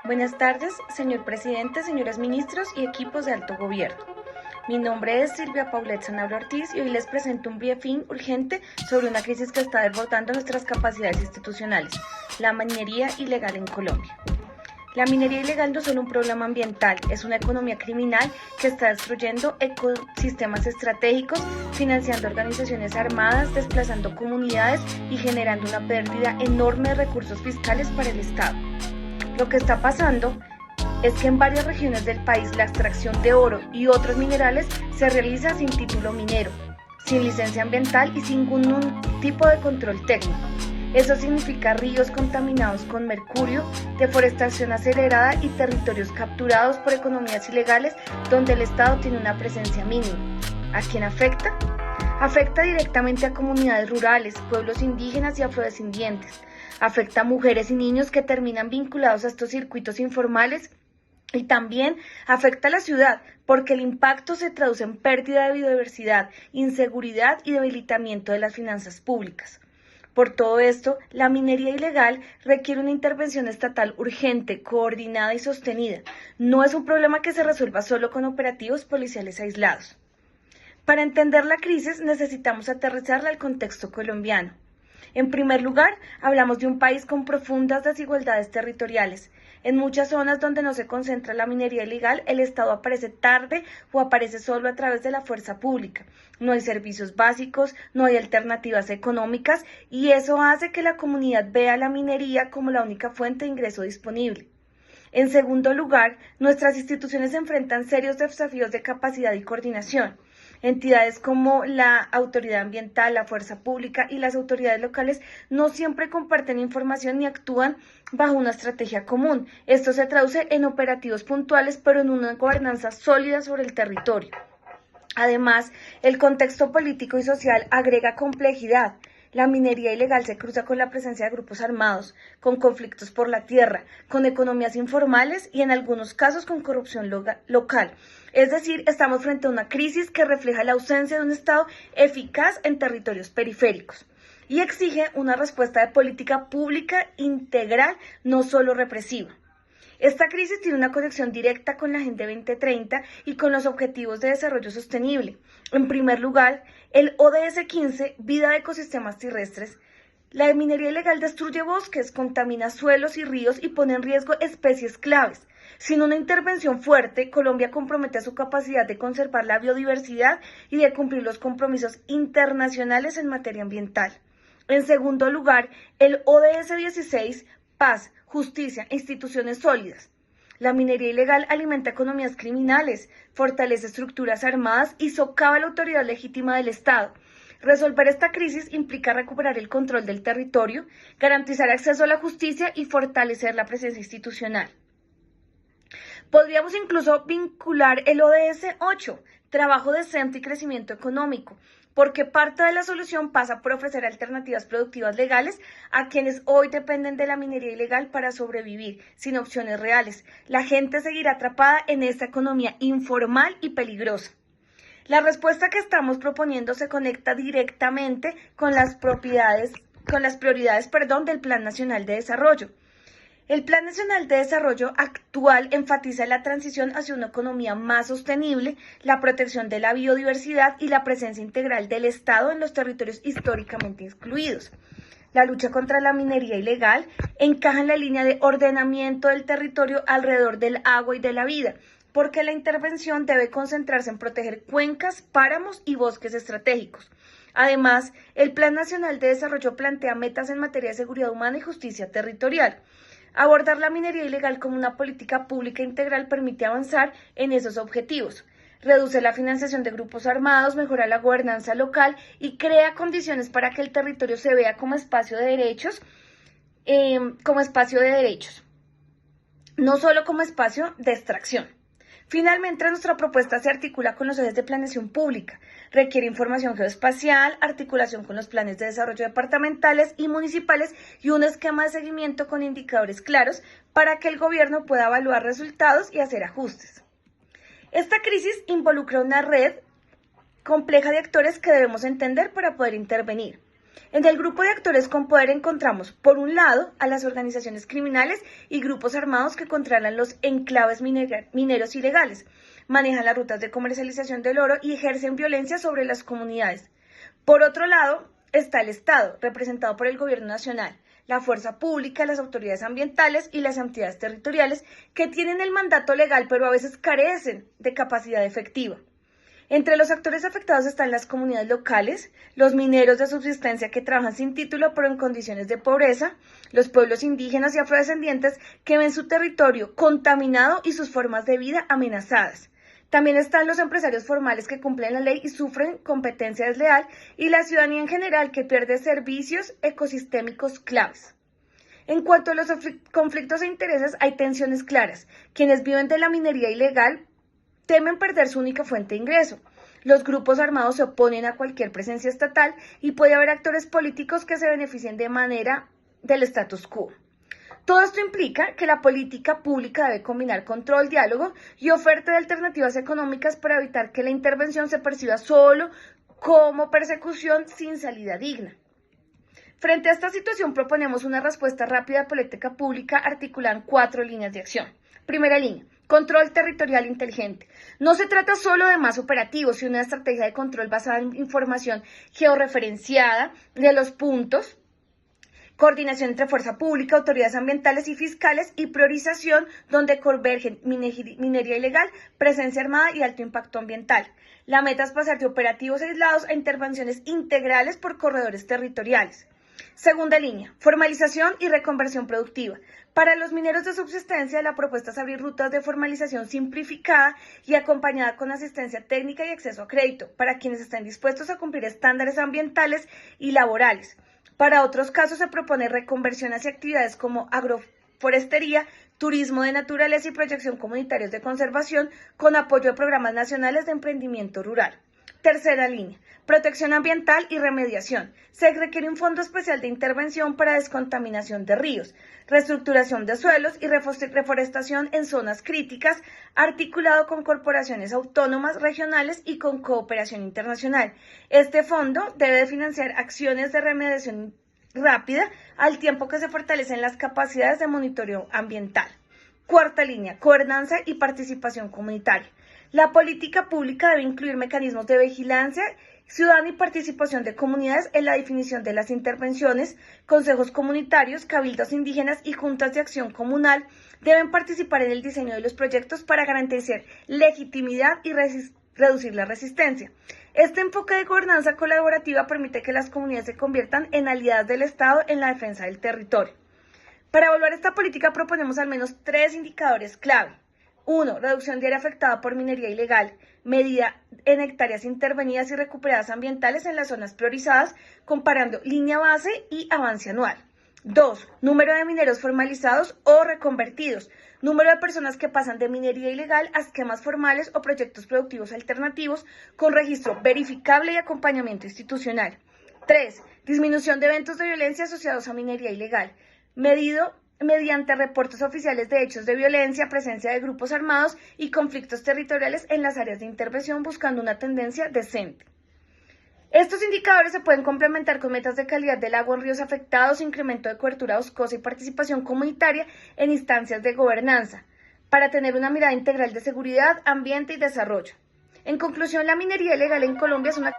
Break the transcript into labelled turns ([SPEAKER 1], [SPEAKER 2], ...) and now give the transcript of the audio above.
[SPEAKER 1] Buenas tardes, señor presidente, señores ministros y equipos de alto gobierno. Mi nombre es Silvia Paulette Sanabria Ortiz y hoy les presento un briefing urgente sobre una crisis que está desbordando nuestras capacidades institucionales, la minería ilegal en Colombia. La minería ilegal no es solo un problema ambiental, es una economía criminal que está destruyendo ecosistemas estratégicos, financiando organizaciones armadas, desplazando comunidades y generando una pérdida enorme de recursos fiscales para el Estado. Lo que está pasando es que en varias regiones del país la extracción de oro y otros minerales se realiza sin título minero, sin licencia ambiental y sin ningún tipo de control técnico. Eso significa ríos contaminados con mercurio, deforestación acelerada y territorios capturados por economías ilegales donde el Estado tiene una presencia mínima. ¿A quién afecta? Afecta directamente a comunidades rurales, pueblos indígenas y afrodescendientes. Afecta a mujeres y niños que terminan vinculados a estos circuitos informales y también afecta a la ciudad porque el impacto se traduce en pérdida de biodiversidad, inseguridad y debilitamiento de las finanzas públicas. Por todo esto, la minería ilegal requiere una intervención estatal urgente, coordinada y sostenida. No es un problema que se resuelva solo con operativos policiales aislados. Para entender la crisis necesitamos aterrizarla al contexto colombiano. En primer lugar, hablamos de un país con profundas desigualdades territoriales. En muchas zonas donde no se concentra la minería ilegal, el Estado aparece tarde o aparece solo a través de la fuerza pública. No hay servicios básicos, no hay alternativas económicas y eso hace que la comunidad vea la minería como la única fuente de ingreso disponible. En segundo lugar, nuestras instituciones enfrentan serios desafíos de capacidad y coordinación. Entidades como la autoridad ambiental, la fuerza pública y las autoridades locales no siempre comparten información ni actúan bajo una estrategia común. Esto se traduce en operativos puntuales, pero en una gobernanza sólida sobre el territorio. Además, el contexto político y social agrega complejidad. La minería ilegal se cruza con la presencia de grupos armados, con conflictos por la tierra, con economías informales y en algunos casos con corrupción local. Es decir, estamos frente a una crisis que refleja la ausencia de un Estado eficaz en territorios periféricos y exige una respuesta de política pública integral, no solo represiva. Esta crisis tiene una conexión directa con la Agenda 2030 y con los Objetivos de Desarrollo Sostenible. En primer lugar, el ODS 15, Vida de Ecosistemas Terrestres. La minería ilegal destruye bosques, contamina suelos y ríos y pone en riesgo especies claves. Sin una intervención fuerte, Colombia compromete su capacidad de conservar la biodiversidad y de cumplir los compromisos internacionales en materia ambiental. En segundo lugar, el ODS 16, Paz, justicia e instituciones sólidas. La minería ilegal alimenta economías criminales, fortalece estructuras armadas y socava la autoridad legítima del Estado. Resolver esta crisis implica recuperar el control del territorio, garantizar acceso a la justicia y fortalecer la presencia institucional. Podríamos incluso vincular el ODS 8, trabajo decente y crecimiento económico, porque parte de la solución pasa por ofrecer alternativas productivas legales a quienes hoy dependen de la minería ilegal para sobrevivir, sin opciones reales. La gente seguirá atrapada en esta economía informal y peligrosa. La respuesta que estamos proponiendo se conecta directamente con las prioridades del Plan Nacional de Desarrollo. El Plan Nacional de Desarrollo actual enfatiza la transición hacia una economía más sostenible, la protección de la biodiversidad y la presencia integral del Estado en los territorios históricamente excluidos. La lucha contra la minería ilegal encaja en la línea de ordenamiento del territorio alrededor del agua y de la vida, porque la intervención debe concentrarse en proteger cuencas, páramos y bosques estratégicos. Además, el Plan Nacional de Desarrollo plantea metas en materia de seguridad humana y justicia territorial. Abordar la minería ilegal como una política pública integral permite avanzar en esos objetivos. Reduce la financiación de grupos armados, mejora la gobernanza local y crea condiciones para que el territorio se vea como espacio de derechos, no solo como espacio de extracción. Finalmente, nuestra propuesta se articula con los ejes de planeación pública. Requiere información geoespacial, articulación con los planes de desarrollo departamentales y municipales y un esquema de seguimiento con indicadores claros para que el gobierno pueda evaluar resultados y hacer ajustes. Esta crisis involucra una red compleja de actores que debemos entender para poder intervenir. En el grupo de actores con poder encontramos, por un lado, a las organizaciones criminales y grupos armados que controlan los enclaves mineros ilegales, manejan las rutas de comercialización del oro y ejercen violencia sobre las comunidades. Por otro lado, está el Estado, representado por el Gobierno Nacional, la fuerza pública, las autoridades ambientales y las entidades territoriales que tienen el mandato legal pero a veces carecen de capacidad efectiva. Entre los actores afectados están las comunidades locales, los mineros de subsistencia que trabajan sin título pero en condiciones de pobreza, los pueblos indígenas y afrodescendientes que ven su territorio contaminado y sus formas de vida amenazadas. También están los empresarios formales que cumplen la ley y sufren competencia desleal y la ciudadanía en general que pierde servicios ecosistémicos claves. En cuanto a los conflictos e intereses, hay tensiones claras. Quienes viven de la minería ilegal temen perder su única fuente de ingreso. Los grupos armados se oponen a cualquier presencia estatal y puede haber actores políticos que se beneficien de manera del status quo. Todo esto implica que la política pública debe combinar control, diálogo y oferta de alternativas económicas para evitar que la intervención se perciba solo como persecución sin salida digna. Frente a esta situación proponemos una respuesta rápida de política pública articulada en 4 líneas de acción. Primera línea, control territorial inteligente. No se trata solo de más operativos, sino de una estrategia de control basada en información georreferenciada de los puntos, coordinación entre fuerza pública, autoridades ambientales y fiscales y priorización donde convergen minería ilegal, presencia armada y alto impacto ambiental. La meta es pasar de operativos aislados a intervenciones integrales por corredores territoriales. Segunda línea, formalización y reconversión productiva. Para los mineros de subsistencia, la propuesta es abrir rutas de formalización simplificada y acompañada con asistencia técnica y acceso a crédito para quienes estén dispuestos a cumplir estándares ambientales y laborales. Para otros casos se propone reconversión hacia actividades como agroforestería, turismo de naturaleza y proyección comunitarios de conservación con apoyo de programas nacionales de emprendimiento rural. Tercera línea, protección ambiental y remediación. Se requiere un fondo especial de intervención para descontaminación de ríos, reestructuración de suelos y reforestación en zonas críticas, articulado con corporaciones autónomas regionales y con cooperación internacional. Este fondo debe financiar acciones de remediación rápida al tiempo que se fortalecen las capacidades de monitoreo ambiental. Cuarta línea, gobernanza y participación comunitaria. La política pública debe incluir mecanismos de vigilancia ciudadana y participación de comunidades en la definición de las intervenciones. Consejos comunitarios, cabildos indígenas y juntas de acción comunal deben participar en el diseño de los proyectos para garantizar legitimidad y reducir la resistencia. Este enfoque de gobernanza colaborativa permite que las comunidades se conviertan en aliadas del Estado en la defensa del territorio. Para evaluar esta política proponemos al menos 3 indicadores clave. 1. Reducción diaria afectada por minería ilegal, medida en hectáreas intervenidas y recuperadas ambientales en las zonas priorizadas, comparando línea base y avance anual. 2. Número de mineros formalizados o reconvertidos, número de personas que pasan de minería ilegal a esquemas formales o proyectos productivos alternativos con registro verificable y acompañamiento institucional. 3. Disminución de eventos de violencia asociados a minería ilegal, medido mediante reportes oficiales de hechos de violencia, presencia de grupos armados y conflictos territoriales en las áreas de intervención, buscando una tendencia descendente. Estos indicadores se pueden complementar con metas de calidad del agua en ríos afectados, incremento de cobertura boscosa y participación comunitaria en instancias de gobernanza, para tener una mirada integral de seguridad, ambiente y desarrollo. En conclusión, la minería ilegal en Colombia es una